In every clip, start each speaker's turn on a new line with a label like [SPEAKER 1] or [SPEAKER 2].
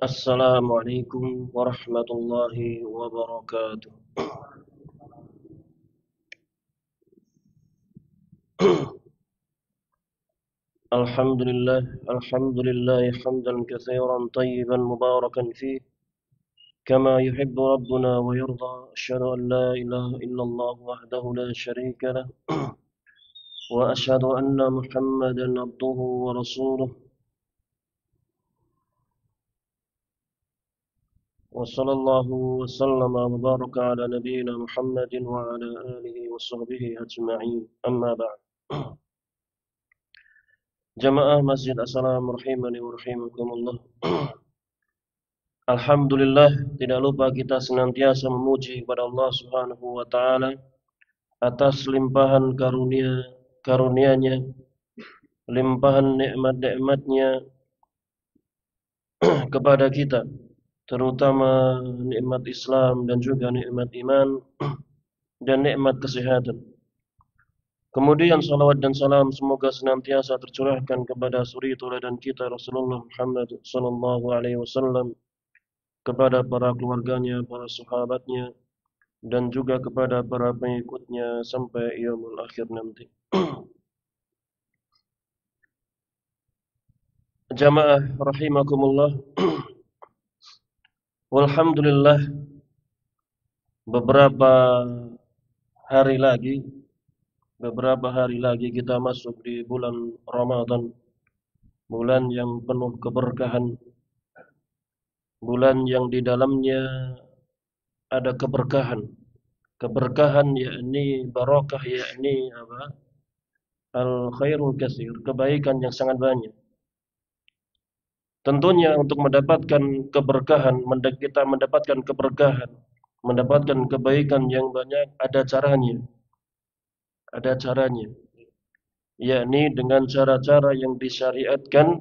[SPEAKER 1] Assalamualaikum warahmatullahi wabarakatuh. Alhamdulillah, alhamdulillah hamdan katsiran tayyiban mubarakan fih kama yuhibbu rabbuna wa yarda. Asyhadu an la ilaha illallah wahdahu la syarika lah wa asyhadu anna Muhammadan abduhu wa rasuluh. Wa sallallahu wa sallama wa baraka ala nabiyyina Muhammadin wa ala alihi wa sahbihi ajma'in. Amma ba'd. Jamaah Masjid As-Salam rahimani wa rahimakumullah. Alhamdulillah, tidak lupa kita senantiasa memuji kepada Allah Subhanahu wa taala atas limpahan karunia-nya, limpahan nikmat-nikmatnya kepada kita, terutama nikmat Islam dan juga nikmat iman dan nikmat kesehatan. Kemudian salawat dan salam semoga senantiasa tercurahkan kepada suri teladan kita Rasulullah Muhammad sallallahu alaihi wasallam, kepada para keluarganya, para sahabatnya, dan juga kepada para pengikutnya sampai yaumul akhir nanti. Jamaah rahimakumullah. Walhamdulillah, beberapa hari lagi kita masuk di bulan Ramadan, bulan yang penuh keberkahan, bulan yang di dalamnya ada keberkahan yakni barakah, yakni apa? Al khairul katsir, kebaikan yang sangat banyak. Tentunya untuk mendapatkan keberkahan, kita mendapatkan keberkahan, mendapatkan kebaikan yang banyak, ada caranya, yakni dengan cara-cara yang disyariatkan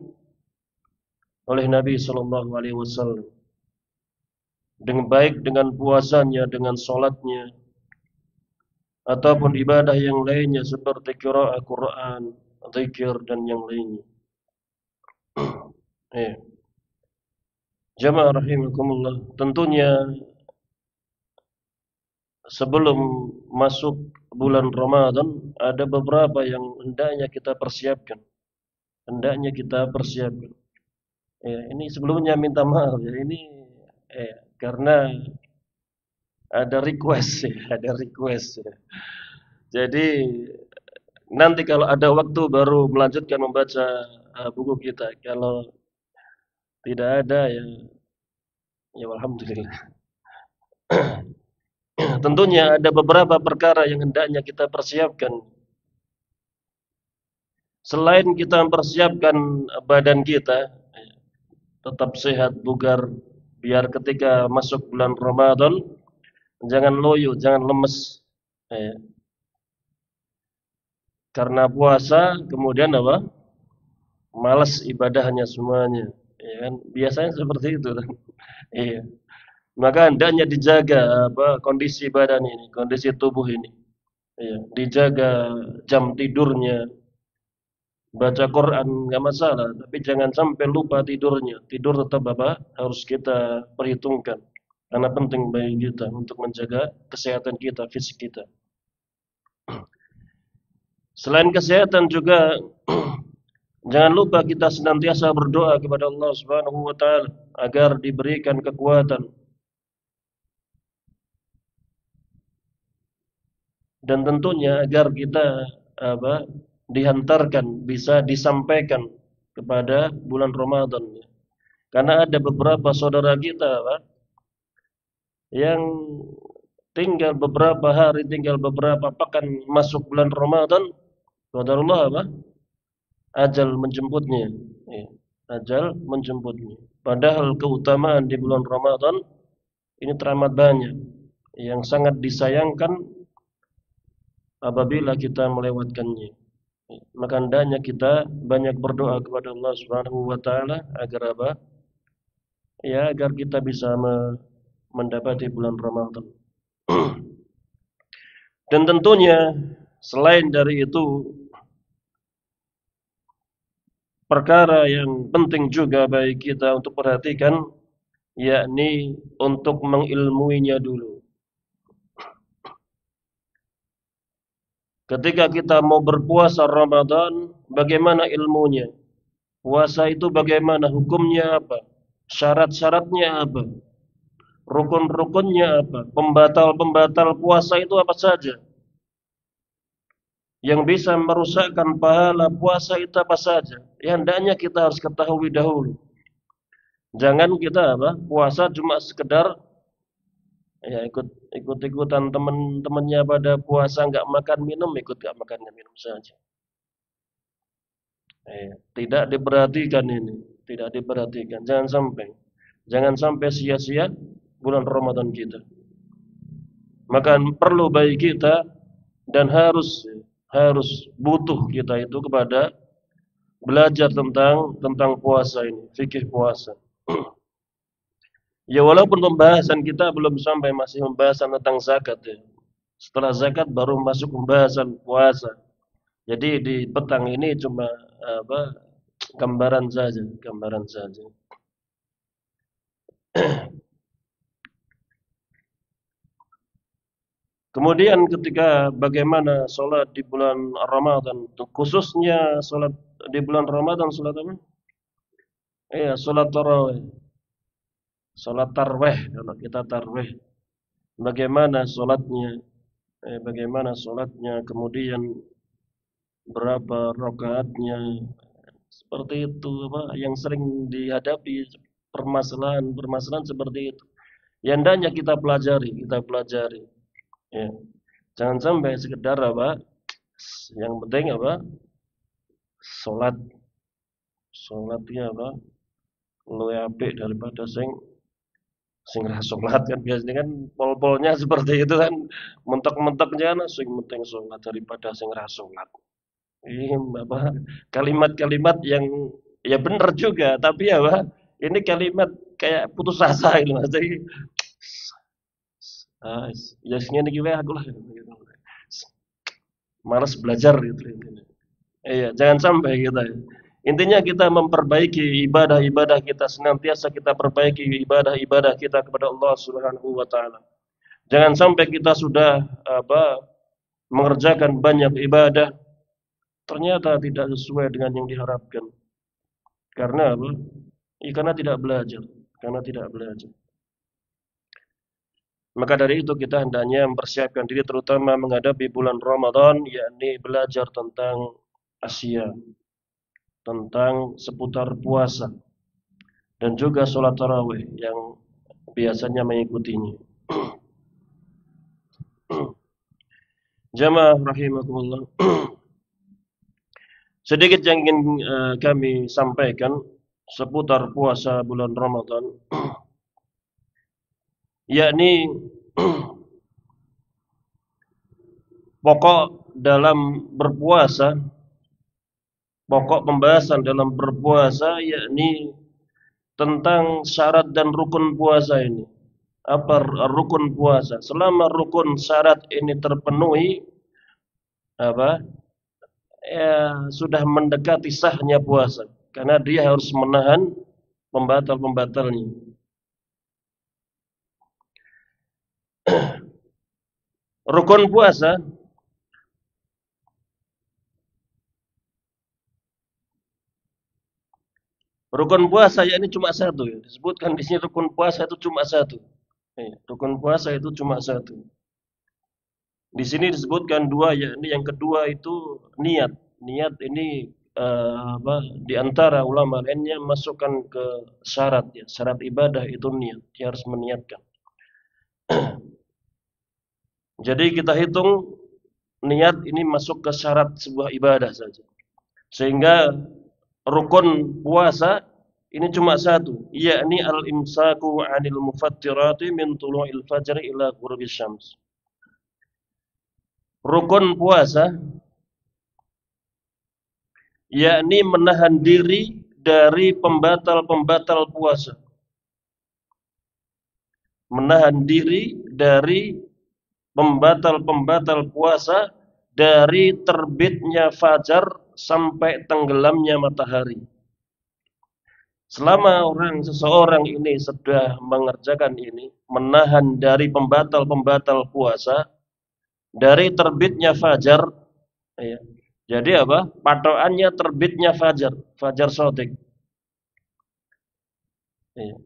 [SPEAKER 1] oleh Nabi Sallallahu Alaihi Wasallam. Baik dengan puasanya, dengan sholatnya, ataupun ibadah yang lainnya seperti qiraah Quran, zikir dan yang lainnya. Jamaah rahimakumullah, tentunya sebelum masuk bulan Ramadan ada beberapa yang hendaknya kita persiapkan. Ini sebelumnya minta maaf ya, ini karena ada request ya. Jadi nanti kalau ada waktu baru melanjutkan membaca buku kita. Kalau tidak ada ya alhamdulillah. Tentunya ada beberapa perkara yang hendaknya kita persiapkan. Selain kita mempersiapkan badan kita tetap sehat, bugar, biar ketika masuk bulan Ramadan jangan loyo, jangan lemes. Karena puasa kemudian apa? Malas ibadahnya semuanya, ya kan? Biasanya seperti itu kan. Iya. Maka hendaknya dijaga kondisi badan ini, kondisi tubuh ini. Iya, dijaga jam tidurnya. Baca Quran nggak masalah, tapi jangan sampai lupa tidurnya. Tidur tetap harus kita perhitungkan. Karena penting bagi kita untuk menjaga kesehatan kita, fisik kita. Selain kesehatan juga jangan lupa kita senantiasa berdoa kepada Allah Subhanahu wa taala agar diberikan kekuatan. Dan tentunya agar kita dihantarkan, bisa disampaikan kepada bulan Ramadan. Karena ada beberapa saudara kita, Pak, yang tinggal beberapa hari, tinggal beberapa pekan masuk bulan Ramadan, qadarullah apa? Ajal menjemputnya. Ya, ajal menjemputnya. Padahal keutamaan di bulan Ramadan ini teramat banyak, yang sangat disayangkan apabila kita melewatkannya. Maka hendaknya kita banyak berdoa kepada Allah Subhanahu wa taala agar apa? Ya, agar kita bisa mendapati bulan Ramadan. Dan tentunya selain dari itu, perkara yang penting juga bagi kita untuk perhatikan, yakni untuk mengilmuinya dulu. Ketika kita mau berpuasa Ramadan, bagaimana ilmunya? Puasa itu bagaimana? Hukumnya apa? Syarat-syaratnya apa? Rukun-rukunnya apa? Pembatal-pembatal puasa itu apa saja? Yang bisa merusakkan pahala puasa itu apa saja? Ya, hendaknya kita harus ketahui dahulu. Jangan kita apa? Puasa cuma sekedar ya ikut-ikutan teman-temannya pada puasa nggak makan minum, ikut nggak makan minum saja. Tidak diperhatikan ini, tidak diperhatikan. Jangan sampai sia-sia bulan Ramadan kita. Maka perlu bagi kita dan harus butuh kita itu kepada belajar tentang puasa ini, fikih puasa. Ya, walaupun pembahasan kita belum sampai, masih pembahasan tentang zakat ya. Setelah zakat baru masuk pembahasan puasa. Jadi di petang ini cuma apa? Gambaran saja, gambaran saja. Kemudian ketika bagaimana sholat di bulan Ramadan, khususnya sholat di bulan Ramadan, sholat apa? Iya, sholat tarawih. Sholat tarwih, kalau kita tarwih. Bagaimana sholatnya? Bagaimana sholatnya? Kemudian berapa rakaatnya? Seperti itu, apa yang sering dihadapi permasalahan seperti itu. Yang hendaknya kita pelajari. Ya. Jangan sampai sekedar apa? Yang penting apa? Sholat, sholatnya apa? Luwih apik daripada sing ra salat kan, biasanya kan pol-polnya seperti itu kan, mentok-mentoknya kan sing penting salat daripada sing ra salat. Ini apa kalimat-kalimat yang ya benar juga, tapi apa? Ini kalimat kayak putus asa gitu Mas. Jadi ya sing ngene iki wae aku lah gitu. Malas belajar gitu. Iya, jangan sampai kita. Intinya kita memperbaiki ibadah-ibadah kita, senantiasa kita perbaiki ibadah-ibadah kita kepada Allah Subhanahu wa taala. Jangan sampai kita sudah apa mengerjakan banyak ibadah ternyata tidak sesuai dengan yang diharapkan. Karena apa? Karena tidak belajar, karena tidak belajar. Maka dari itu kita hendaknya mempersiapkan diri terutama menghadapi bulan Ramadan, yakni belajar tentang Asia, tentang seputar puasa dan juga sholat tarawih yang biasanya mengikutinya. Jamaah rahimakumullah. Sedikit yang ingin kami sampaikan seputar puasa bulan Ramadan, yakni pokok dalam berpuasa, pokok pembahasan dalam berpuasa yakni tentang syarat dan rukun puasa ini. Apa rukun puasa? Selama rukun syarat ini terpenuhi, apa? Ya, sudah mendekati sahnya puasa. Karena dia harus menahan pembatal-pembatalnya. Rukun puasa yakni cuma satu ya. Disebutkan di sini rukun puasa itu cuma satu. Rukun puasa itu cuma satu. Di sini disebutkan dua, yakni yang kedua itu niat. niat ini di antara ulama lainnya masukkan ke syarat ya. Syarat ibadah itu niat, dia harus meniatkan. Jadi kita hitung niat ini masuk ke syarat sebuah ibadah saja. Sehingga rukun puasa ini cuma satu, yakni al-imsaku 'anil mufattirati min tulu'il fajri ila ghurubis syams. Rukun puasa yakni menahan diri dari pembatal-pembatal puasa. Menahan diri dari pembatal-pembatal puasa dari terbitnya fajar sampai tenggelamnya matahari. Selama seseorang ini sudah mengerjakan ini, menahan dari pembatal-pembatal puasa, dari terbitnya fajar, ya. Jadi apa? Patokannya terbitnya fajar, fajar shadiq. Ya.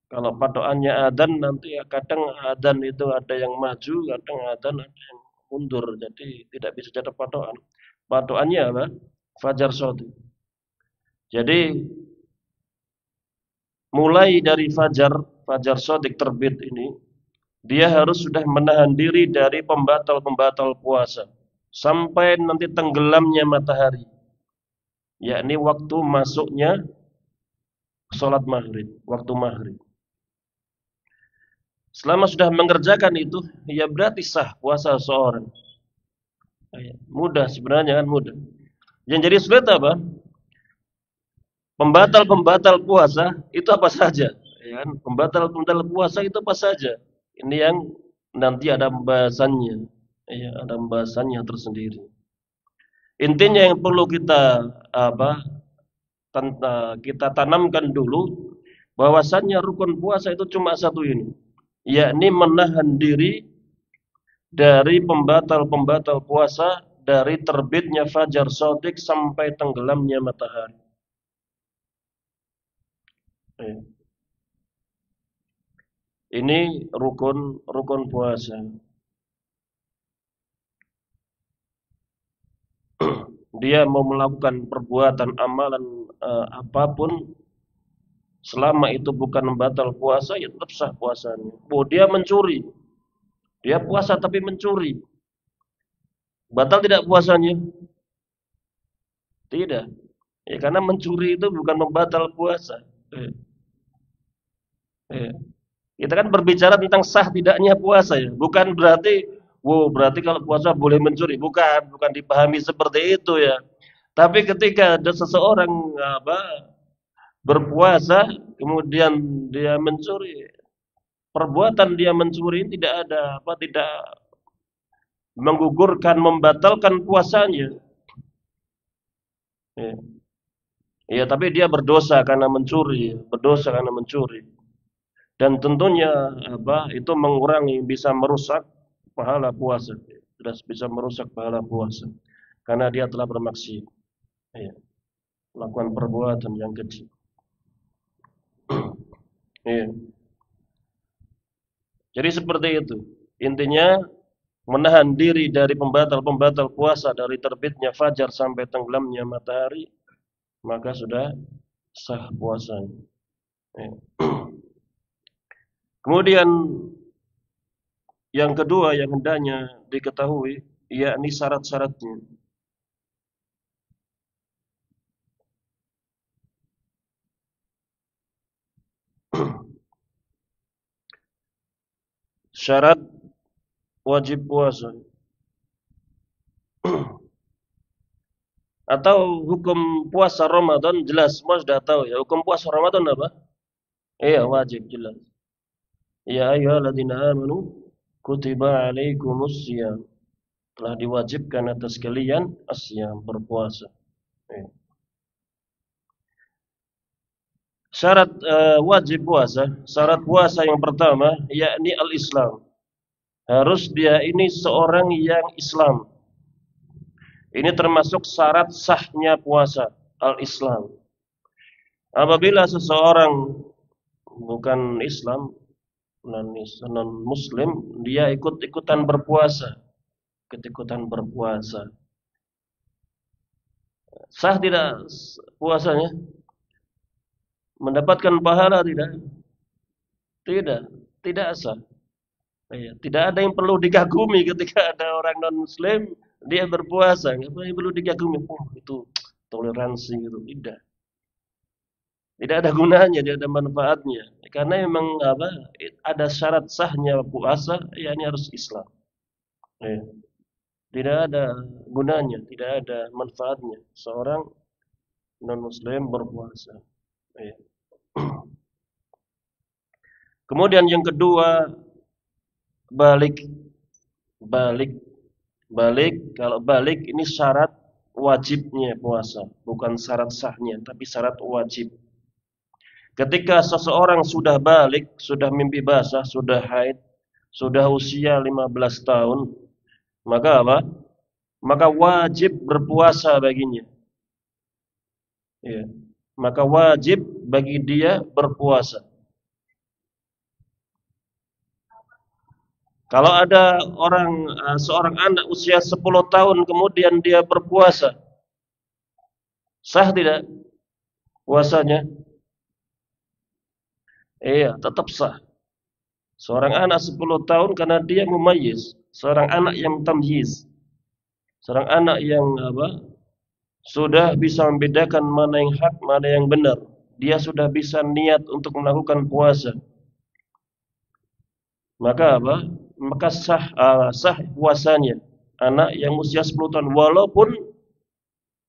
[SPEAKER 1] Kalau patokannya adzan nanti ya kadang adzan itu ada yang maju, kadang adzan ada yang mundur. Jadi tidak bisa jadi patokan. Patokannya apa? Fajar shadiq. Jadi mulai dari fajar shadiq terbit ini, dia harus sudah menahan diri dari pembatal-pembatal puasa sampai nanti tenggelamnya matahari, yakni waktu masuknya sholat maghrib, waktu maghrib. Selama sudah mengerjakan itu, ya berarti sah puasa seorang. Mudah sebenarnya kan mudah. Yang jadi sulit apa? Pembatal-pembatal puasa itu apa saja? Ya kan? Pembatal-pembatal puasa itu apa saja? Ini yang nanti ada pembahasannya. Ya, ada pembahasannya tersendiri. Intinya yang perlu kita kita tanamkan dulu bahwasannya rukun puasa itu cuma satu ini, yakni menahan diri dari pembatal-pembatal puasa dari terbitnya fajar shadiq sampai tenggelamnya matahari. Ini rukun puasa. Dia mau melakukan perbuatan amalan apapun, selama itu bukan membatal puasa, ya tetap sah puasanya. Dia mencuri, dia puasa tapi mencuri, batal tidak puasanya? Tidak. Ya, karena mencuri itu bukan membatal puasa. Kita kan berbicara tentang sah tidaknya puasa ya, bukan berarti berarti kalau puasa boleh mencuri, bukan dipahami seperti itu ya. Tapi ketika ada seseorang berpuasa kemudian dia mencuri, perbuatan dia mencuri tidak tidak menggugurkan, membatalkan puasanya. Ya, tapi dia berdosa karena mencuri, Dan tentunya itu mengurangi, bisa merusak pahala puasa. Sudah bisa merusak pahala puasa. Karena dia telah bermaksiat. Ya, melakukan perbuatan yang kecil. Ya. Jadi seperti itu. Intinya menahan diri dari pembatal-pembatal puasa dari terbitnya fajar sampai tenggelamnya matahari, maka sudah sah puasanya. Ya. Kemudian yang kedua yang hendaknya diketahui, yakni syarat-syaratnya. Syarat wajib puasa. Atau hukum puasa Ramadan jelas semua sudah tahu ya. Hukum puasa Ramadan apa? Iya, wajib jelas. Ya ayyuhalladzina amanu kutiba alaikumus syiyam. Telah diwajibkan atas kalian asyam, berpuasa. Ya. Syarat wajib puasa, syarat puasa yang pertama yakni al-Islam. Harus dia ini seorang yang Islam. Ini termasuk syarat sahnya puasa, al-Islam. Apabila seseorang bukan Islam, non-Muslim, dia ikut-ikutan berpuasa. Sah tidak puasanya? Mendapatkan pahala tidak? Tidak, tidak sah. Iya, tidak ada yang perlu dikagumi ketika ada orang non muslim dia berpuasa, nggak perlu dikagumi. Oh, itu toleransi gitu. Tidak. Tidak ada gunanya, tidak ada manfaatnya. Karena memang apa? Ada syarat sahnya puasa, yakni harus Islam. Iya. Tidak ada gunanya, tidak ada manfaatnya seorang non muslim berpuasa. Iya. Kemudian yang kedua, balik. Balik. Balik, kalau balik ini syarat wajibnya puasa, bukan syarat sahnya, tapi syarat wajib. Ketika seseorang sudah balik, sudah mimpi basah, sudah haid, sudah usia 15 tahun, maka apa? Maka wajib berpuasa baginya. Ya. Maka wajib bagi dia berpuasa. Kalau ada seorang anak usia 10 tahun kemudian dia berpuasa, sah tidak puasanya? Iya, tetap sah. Seorang anak 10 tahun karena dia mumayyiz, seorang anak yang tamyiz, seorang anak yang apa? Sudah bisa membedakan mana yang hak, mana yang benar. Dia sudah bisa niat untuk melakukan puasa. Maka apa? Maka sah puasanya anak yang usia 10 tahun walaupun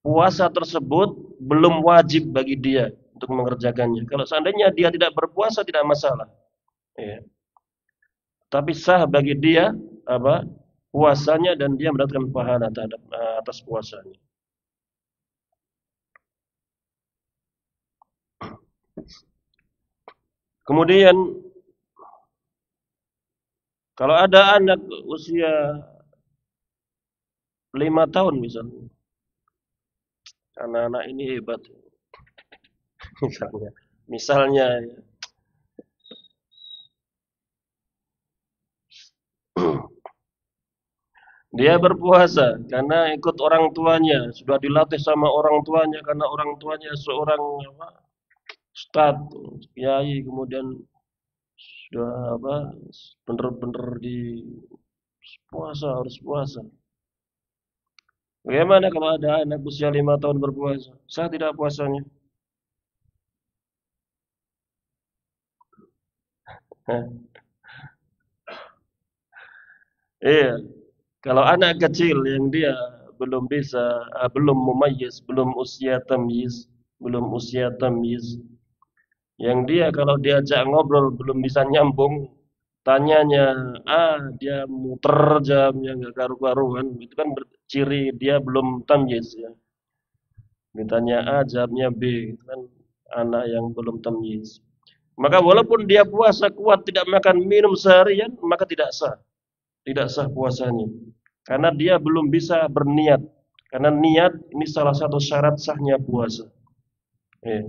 [SPEAKER 1] puasa tersebut belum wajib bagi dia untuk mengerjakannya. Kalau seandainya dia tidak berpuasa tidak masalah. Ya. Tapi sah bagi dia apa? Puasanya dan dia mendapatkan pahala terhadap atas puasanya. Kemudian kalau ada anak usia 5 tahun misalnya, anak-anak ini hebat misalnya. Misalnya dia berpuasa karena ikut orang tuanya, sudah dilatih sama orang tuanya karena orang tuanya seorang apa, ustad, kiai, kemudian sudah apa, bener-bener di puasa harus puasa. Bagaimana kalau ada anak usia 5 tahun berpuasa? Sah tidak puasanya? Iya, kalau anak kecil yang dia belum bisa, belum mumayyiz, belum usia tamyiz, belum usia tamyiz, yang dia kalau diajak ngobrol belum bisa nyambung, tanyanya dia muter jamnya nggak karu-karuan, itu kan ciri dia belum tamyiz ya. Ditanya A, jawabnya B, itu kan anak yang belum tamyiz. Maka walaupun dia puasa kuat tidak makan minum seharian, maka tidak sah. Tidak sah puasanya. Karena dia belum bisa berniat. Karena niat ini salah satu syarat sahnya puasa. Ya.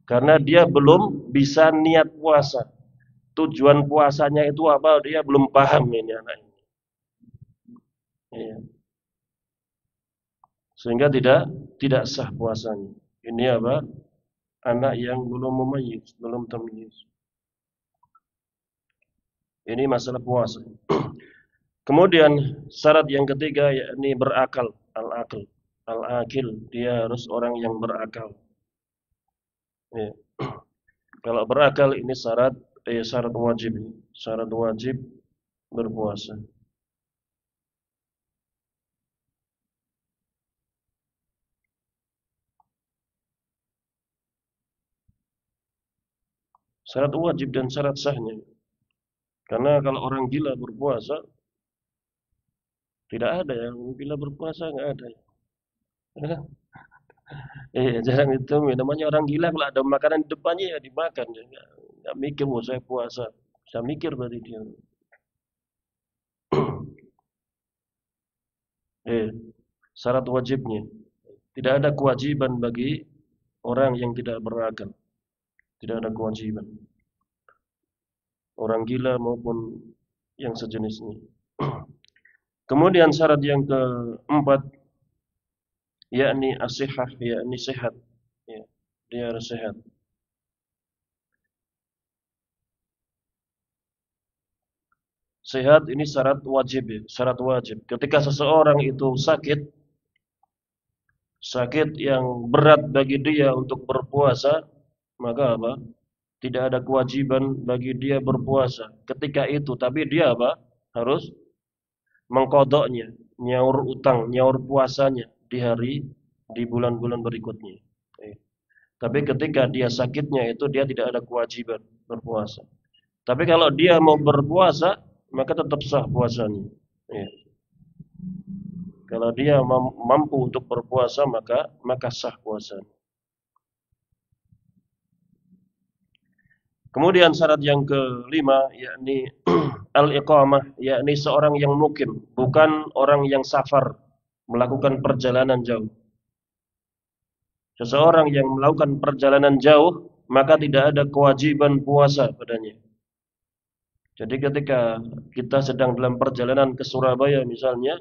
[SPEAKER 1] Karena dia belum bisa niat puasa. Tujuan puasanya itu apa? Dia belum paham ini anak ini. Ya. Sehingga tidak sah puasanya. Ini apa? Anak yang belum mumayyiz, belum tamyiz. Ini masalah puasa. Kemudian syarat yang ketiga yakni berakal, al-akil. Al-akil, dia harus orang yang berakal. Ya. Kalau berakal ini syarat wajib berpuasa. Syarat wajib dan syarat sahnya. Karena kalau orang gila berpuasa, tidak ada yang gila berpuasa, nggak ada. Jarang ditemui. Namanya orang gila kalau ada makanan di depannya ya dimakan. Ya. Nggak mikir mau saya puasa. Saya mikir berarti dia. Eh, syarat wajibnya. Tidak ada kewajiban bagi orang yang tidak berakal. Tidak ada kewajiban. Orang gila maupun yang sejenisnya. Kemudian syarat yang keempat yakni as-sihah, yakni sehat. Ya, dia harus sehat. Sehat ini syarat wajib ya, syarat wajib. Ketika seseorang itu sakit, sakit yang berat bagi dia untuk berpuasa, maka apa? Tidak ada kewajiban bagi dia berpuasa ketika itu, tapi dia apa? Harus mengkodoknya, nyaur utang, nyaur puasanya di bulan-bulan berikutnya. Eh, Tapi ketika dia sakitnya itu dia tidak ada kewajiban berpuasa. Tapi kalau dia mau berpuasa, maka tetap sah puasanya. Ya. Kalau dia mampu untuk berpuasa, maka sah puasanya. Kemudian syarat yang kelima yakni al-iqamah, yakni seorang yang mukim, bukan orang yang safar, melakukan perjalanan jauh. Seseorang yang melakukan perjalanan jauh, maka tidak ada kewajiban puasa padanya. Jadi ketika kita sedang dalam perjalanan ke Surabaya misalnya,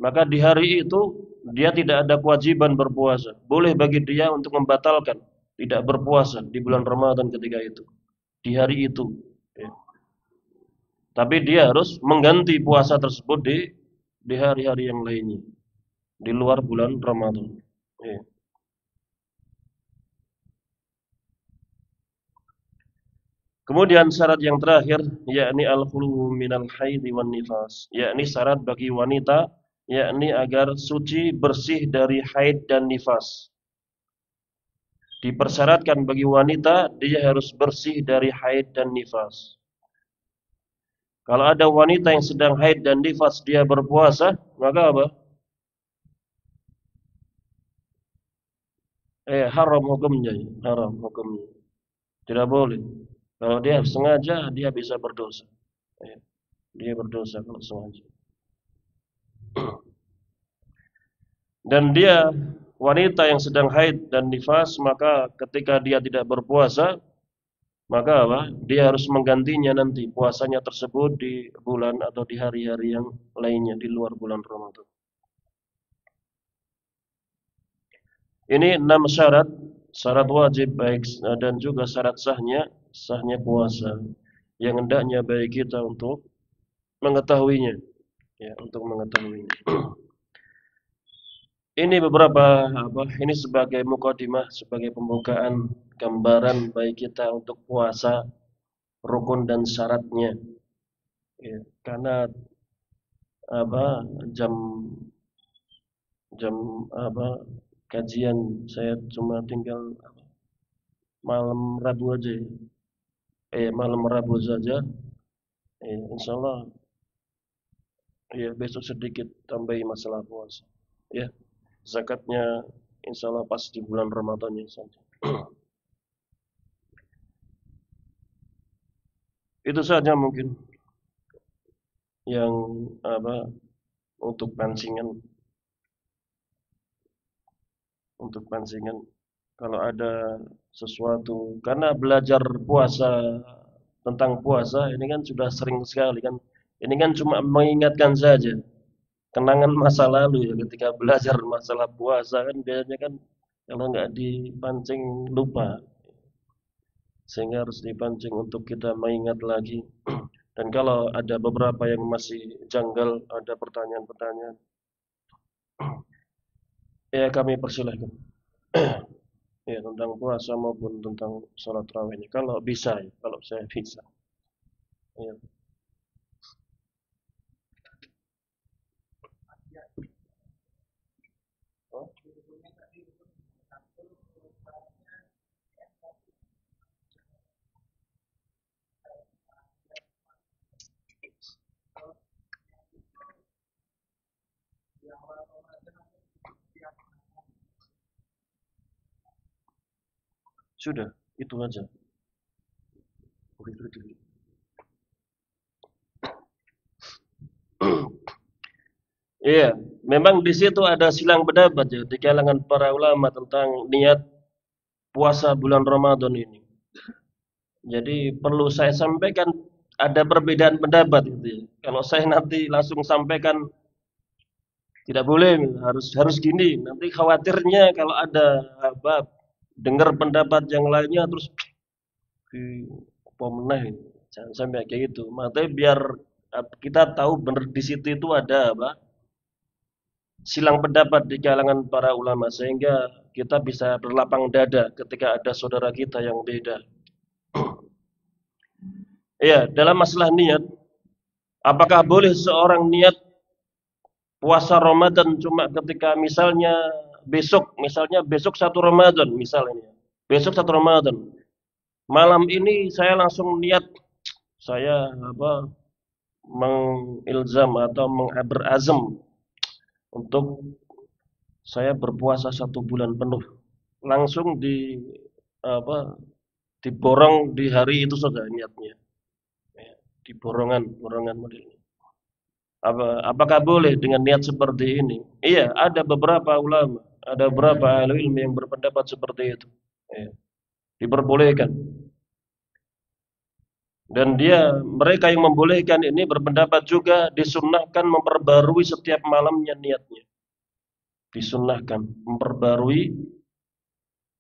[SPEAKER 1] maka di hari itu dia tidak ada kewajiban berpuasa. Boleh bagi dia untuk membatalkan tidak berpuasa di bulan Ramadan ketika itu, di hari itu. Ya. Tapi dia harus mengganti puasa tersebut di hari-hari yang lainnya, di luar bulan Ramadan. Ya. Kemudian syarat yang terakhir yakni al-khulu minal haidhi wan nifas, yakni syarat bagi wanita yakni agar suci bersih dari haid dan nifas. Dipersyaratkan bagi wanita dia harus bersih dari haid dan nifas. Kalau ada wanita yang sedang haid dan nifas dia berpuasa, maka apa? Haram hukumnya, haram hukumnya. Tidak boleh. Kalau dia sengaja dia bisa berdosa. Eh, Dia berdosa kalau sengaja. Dan dia wanita yang sedang haid dan nifas, maka ketika dia tidak berpuasa, maka apa? Dia harus menggantinya nanti puasanya tersebut di bulan atau di hari-hari yang lainnya di luar bulan Ramadan. Ini 6 syarat, syarat wajib baik dan juga syarat sahnya puasa yang hendaknya baik kita untuk mengetahuinya, ya, untuk mengetahuinya. Ini beberapa ini sebagai mukadimah, sebagai pembukaan gambaran baik kita untuk puasa, rukun dan syaratnya. Ya, karena apa jam jam kajian saya cuma tinggal malam Rabu aja. Malam Rabu saja. Insyaallah ya besok sedikit tambahi masalah puasa. Ya, zakatnya insyaallah pas di bulan Ramadan ya saja. Itu saja mungkin yang untuk pancingan. Untuk pancingan. Kalau ada sesuatu, karena belajar puasa tentang puasa ini kan sudah sering sekali kan. Ini kan cuma mengingatkan saja kenangan masa lalu ya ketika belajar masalah puasa kan biasanya kan kalau nggak dipancing lupa. Sehingga harus dipancing untuk kita mengingat lagi. Dan kalau ada beberapa yang masih janggal, ada pertanyaan-pertanyaan, ya kami persilahkan. Ya tentang puasa maupun tentang sholat tarawihnya. Kalau bisa ya, kalau saya bisa. Ya. Oh, sudah, itu aja. Iya, memang di situ ada silang pendapat ya di kalangan para ulama tentang niat puasa bulan Ramadan ini. Jadi perlu saya sampaikan ada perbedaan pendapat gitu ya. Kalau saya nanti langsung sampaikan Tidak boleh, harus harus gini. Nanti khawatirnya kalau ada apa dengar pendapat yang lainnya terus apa meneh. Jangan sampai kayak gitu. Makanya biar kita tahu benar di situ itu ada apa silang pendapat di kalangan para ulama sehingga kita bisa berlapang dada ketika ada saudara kita yang beda. Iya, dalam masalah niat, apakah boleh seorang niat puasa Ramadan cuma ketika misalnya besok 1 Ramadan misalnya. Besok 1 Ramadan. Malam ini saya langsung niat saya apa mengilzam atau berazam untuk saya berpuasa 1 bulan penuh. Langsung apa diborong di hari itu saja niatnya. Ya, borongan modelnya. Apakah boleh dengan niat seperti ini? Iya, ada beberapa ulama, ada beberapa ahli ilmu yang berpendapat seperti itu. Ya, diperbolehkan. Dan mereka yang membolehkan ini berpendapat juga disunnahkan memperbarui setiap malamnya niatnya. Disunnahkan memperbarui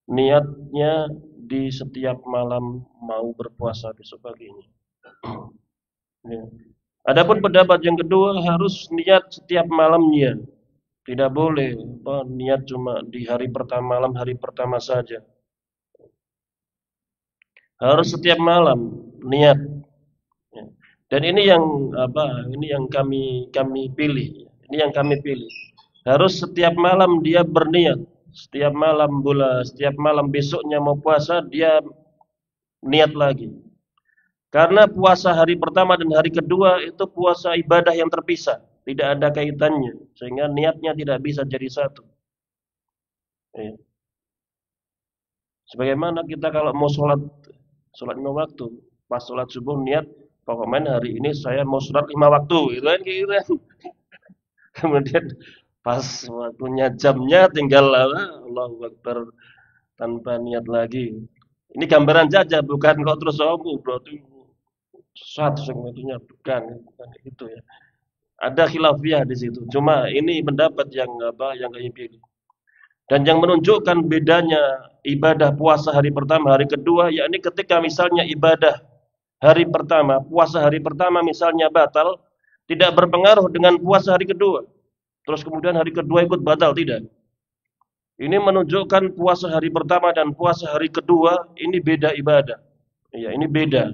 [SPEAKER 1] niatnya di setiap malam mau berpuasa besok paginya. Ya. Adapun pendapat yang kedua harus niat setiap malamnya. Tidak boleh niat cuma di hari pertama malam hari pertama saja. Harus setiap malam niat. Ya. Dan ini yang Ini yang kami pilih. Ini yang kami pilih. Harus setiap malam dia berniat. Setiap malam besoknya mau puasa dia niat lagi. Karena puasa hari pertama dan hari kedua itu puasa ibadah yang terpisah, tidak ada kaitannya, sehingga niatnya tidak bisa jadi satu. Ya. Sebagaimana kita kalau mau sholat 5 waktu, pas sholat subuh niat, pokoknya hari ini saya mau sholat 5 waktu, gitu kan gitu kan. Kemudian pas waktunya jamnya tinggal Allahu Akbar tanpa niat lagi. Ini gambaran saja, bukan kok terus berarti satu segmennya bukan itu ya. Ada khilafiyah di situ. Cuma ini pendapat yang kami pilih. Dan yang menunjukkan bedanya ibadah puasa hari pertama, hari kedua, yakni ketika misalnya ibadah hari pertama, puasa hari pertama misalnya batal, tidak berpengaruh dengan puasa hari kedua. Terus kemudian hari kedua ikut batal, tidak. Ini menunjukkan puasa hari pertama dan puasa hari kedua ini beda ibadah. Ya, ini beda.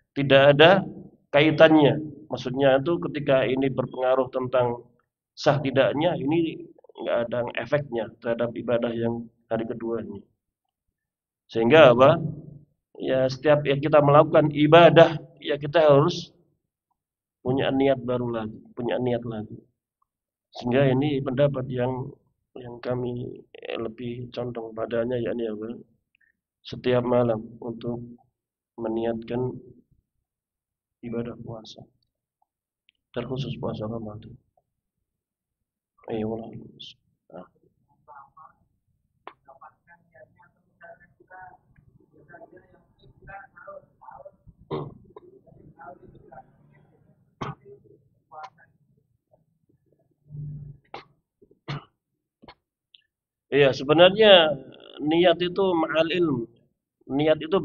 [SPEAKER 1] Tidak ada kaitannya. Maksudnya itu ketika ini berpengaruh tentang sah tidaknya, ini nggak ada efeknya terhadap ibadah yang hari kedua ini. Sehingga ya setiap kita melakukan ibadah, ya kita harus punya niat baru lagi, punya niat lagi. Sehingga ini pendapat yang kami lebih condong padanya, yakni setiap malam untuk meniatkan ibadah puasa, terkhusus puasa Ramadan. Ayo ulang. Iya, sebenarnya niat itu ma'al ilmu. Niat itu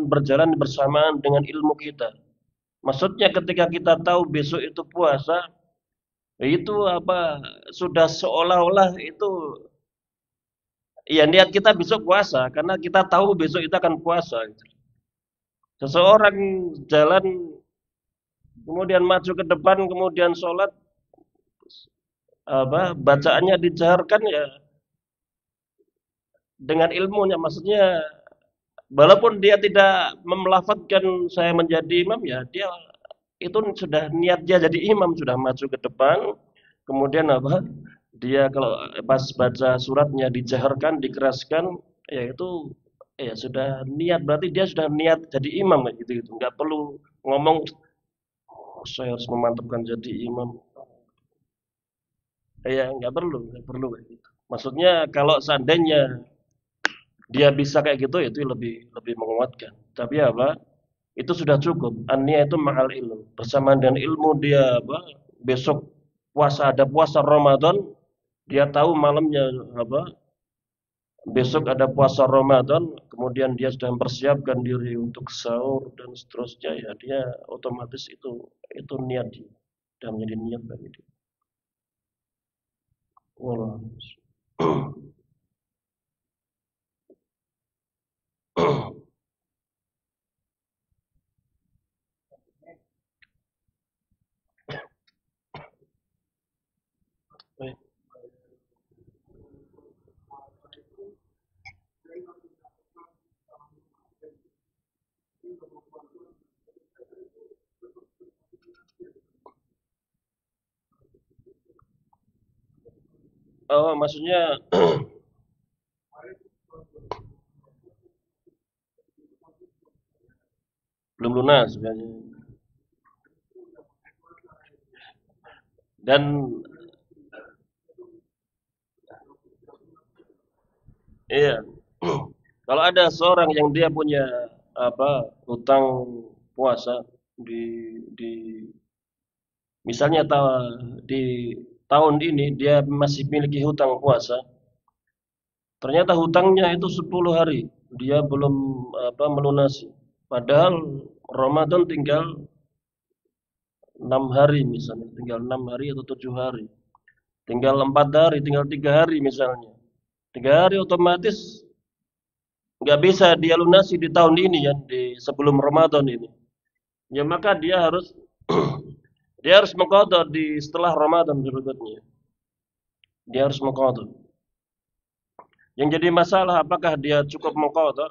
[SPEAKER 1] berjalan bersamaan dengan ilmu kita. Maksudnya ketika kita tahu besok itu puasa, itu sudah seolah-olah itu ya niat kita besok puasa karena kita tahu besok itu akan puasa. Seseorang jalan kemudian maju ke depan kemudian sholat bacaannya dijaharkan ya dengan ilmunya, maksudnya walaupun dia tidak melafadzkan saya menjadi imam, ya dia itu sudah niat dia jadi imam, sudah maju ke depan, kemudian dia kalau pas baca suratnya dijaharkan, dikeraskan, ya itu ya sudah niat, berarti dia sudah niat jadi imam gitu, nggak perlu ngomong saya harus memantapkan jadi imam. Ya nggak perlu gitu. Maksudnya kalau seandainya dia bisa kayak gitu itu lebih menguatkan. Tapi itu sudah cukup. An-niyah itu ma'al ilmu. Bersamaan dengan ilmu dia besok ada puasa Ramadan, Dia tahu malamnya apa besok ada puasa Ramadan, kemudian dia sudah mempersiapkan diri untuk sahur dan seterusnya, ya dia otomatis itu niat dia, dan menjadi niat bagi dia. Wallah. Baik. Oh, maksudnya belum lunas sebenarnya. Dan iya, kalau ada seorang yang dia punya apa hutang puasa di misalnya di tahun ini dia masih memiliki hutang puasa, ternyata hutangnya itu 10 hari dia belum apa melunasi. Padahal Ramadan tinggal 6 hari misalnya, tinggal 6 hari atau 7 hari. Tinggal 4 hari, tinggal 3 hari misalnya. 3 hari otomatis nggak bisa dia lunasi di tahun ini ya, di sebelum Ramadan ini. Ya maka dia harus dia harus mengqadha di setelah Ramadan berikutnya. Dia harus mengqadha. Yang jadi masalah apakah dia cukup mengqadha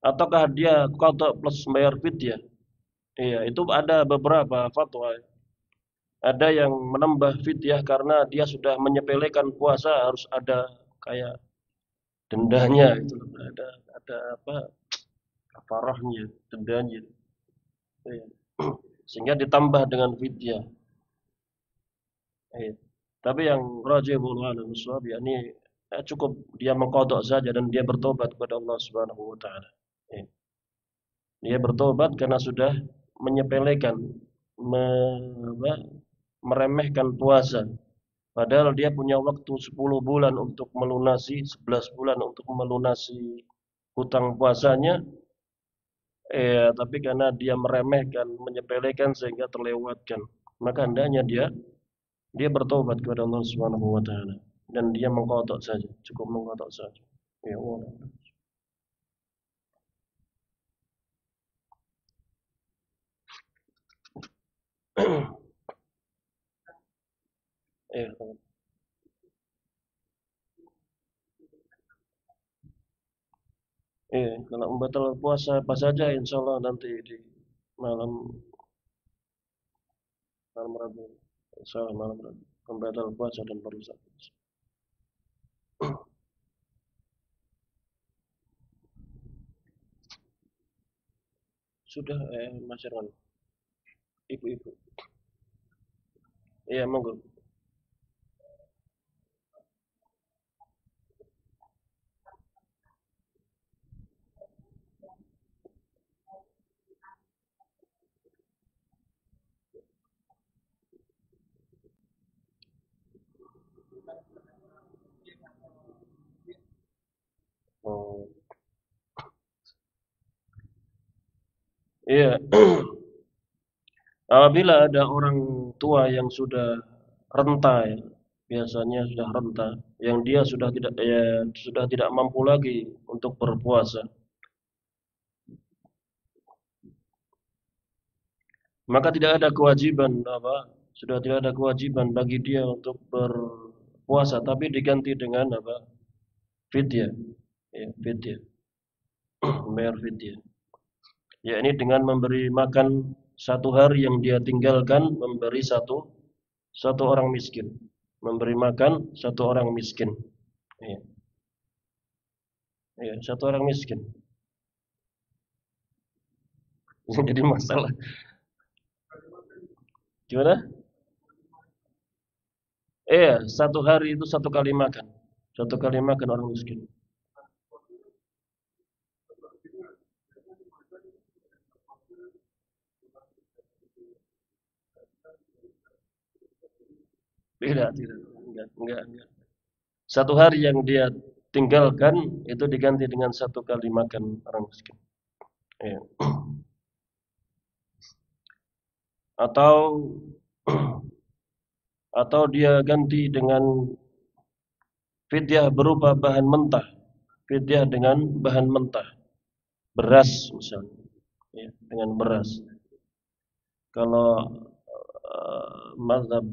[SPEAKER 1] ataukah dia qadha plus bayar fidyah. Iya, itu ada beberapa fatwa. Ada yang menambah fidyah karena dia sudah menyepelekan puasa harus ada kayak dendanya itu ada apa kafarahnya, dendanya. Iya. Sehingga ditambah dengan fidyah. Iya. Tapi yang rajihul alam shawab yakni cukup dia mengkodok saja dan dia bertobat kepada Allah Subhanahu wa taala. Iya. Dia bertobat karena sudah menyepelekan meremehkan puasa. Padahal dia punya waktu 10 bulan untuk melunasi, 11 bulan untuk melunasi hutang puasanya. Tapi karena dia meremehkan, menyepelekan sehingga terlewatkan. Maka hendaknya dia bertobat kepada Allah Subhanahu wa taala dan dia mengqadha saja, cukup mengqadha saja. Ya Allah. Eh, kalau membatal puasa apa saja insya Allah nanti di malam malam Rabu. Insya Allah malam Rabu. Membatal puasa dan merusak. Sudah Mas Irwan, ibu-ibu. Iya, monggo. Oh, iya. Apabila ada orang tua yang sudah renta ya, biasanya sudah renta, yang dia sudah tidak mampu lagi untuk berpuasa, maka tidak ada kewajiban sudah tidak ada kewajiban bagi dia untuk berpuasa, tapi diganti dengan fidyah, ya, fidyah, membayar fidyah. Ya ini dengan memberi makan satu hari yang dia tinggalkan, memberi satu orang miskin, memberi makan satu orang miskin. Ya, ya, satu orang miskin. Jadi masalah. Gimana? Satu hari itu satu kali makan. Satu kali makan orang miskin. Tidak, tidak. Enggak, enggak, enggak. Satu hari yang dia tinggalkan itu diganti dengan satu kali makan orang miskin. Ya. Atau atau dia ganti dengan fidyah berupa bahan mentah, fidyah dengan bahan mentah, beras misalnya, ya, dengan beras. Kalau mazhab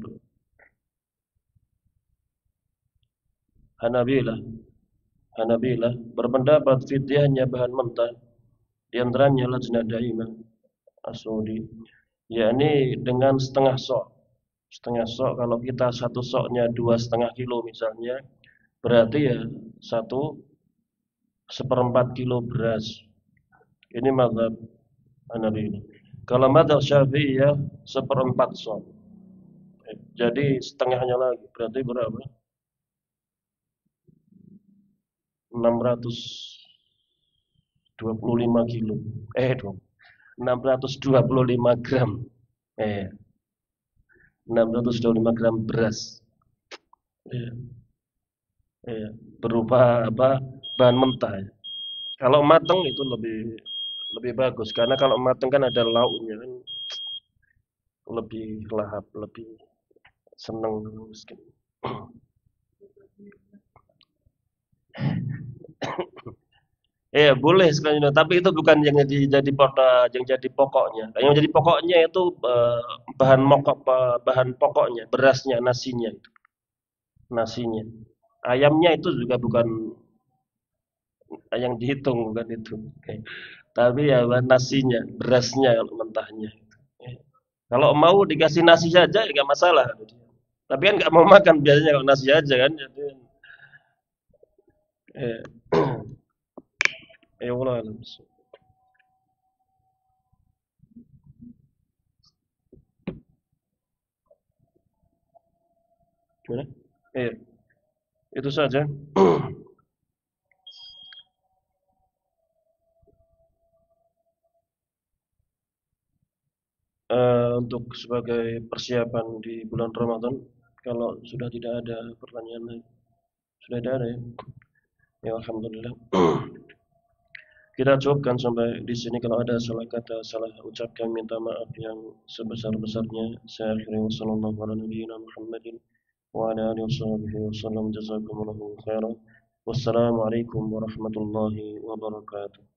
[SPEAKER 1] Hanabilah, Hanabilah berpendapat fidyahnya bahan mentah, di antaranya Lajnah Daimah As-Saudi, yakni dengan setengah sok. Setengah sok, kalau kita satu soknya 2,5 kilo misalnya, berarti ya satu seperempat kilo beras. Ini mazhab Hanabilah. Kalau mazhab Syafi'i ya seperempat sok. Jadi setengahnya lagi, berarti berapa? 625 kilo. 625 gram. Eh, 625 gram beras. Eh, berupa apa? Bahan mentah. Ya. Kalau mateng itu lebih lebih bagus karena kalau mateng kan ada lauknya kan lebih lahap, lebih seneng miskin. Boleh sekali, tapi itu bukan yang jadi pokoknya. Yang jadi pokoknya itu bahan pokoknya, berasnya, nasinya itu. Nasinya. Ayamnya itu juga bukan yang dihitung bukan itu. Tapi ya nasinya, berasnya kalau mentahnya. Eh, Kalau mau dikasih nasi saja nggak masalah. Tapi kan nggak mau makan biasanya kalau nasi aja kan. Jadi, eh, Allah alam. Gimana? Eh, itu saja. Untuk sebagai persiapan di bulan Ramadan, kalau sudah tidak ada pertanyaan lagi, sudah tidak ada ya. Ya alhamdulillah. Kita cukupkan sampai di sini. Kalau ada salah kata, salah ucap, kami minta maaf yang sebesar-besarnya. Saya akhiri wasallallahu ala nabiyyina Muhammadin wa ala alihi wasallam. Jazakumullahu khairan. Wassalamualaikum warahmatullahi wabarakatuh.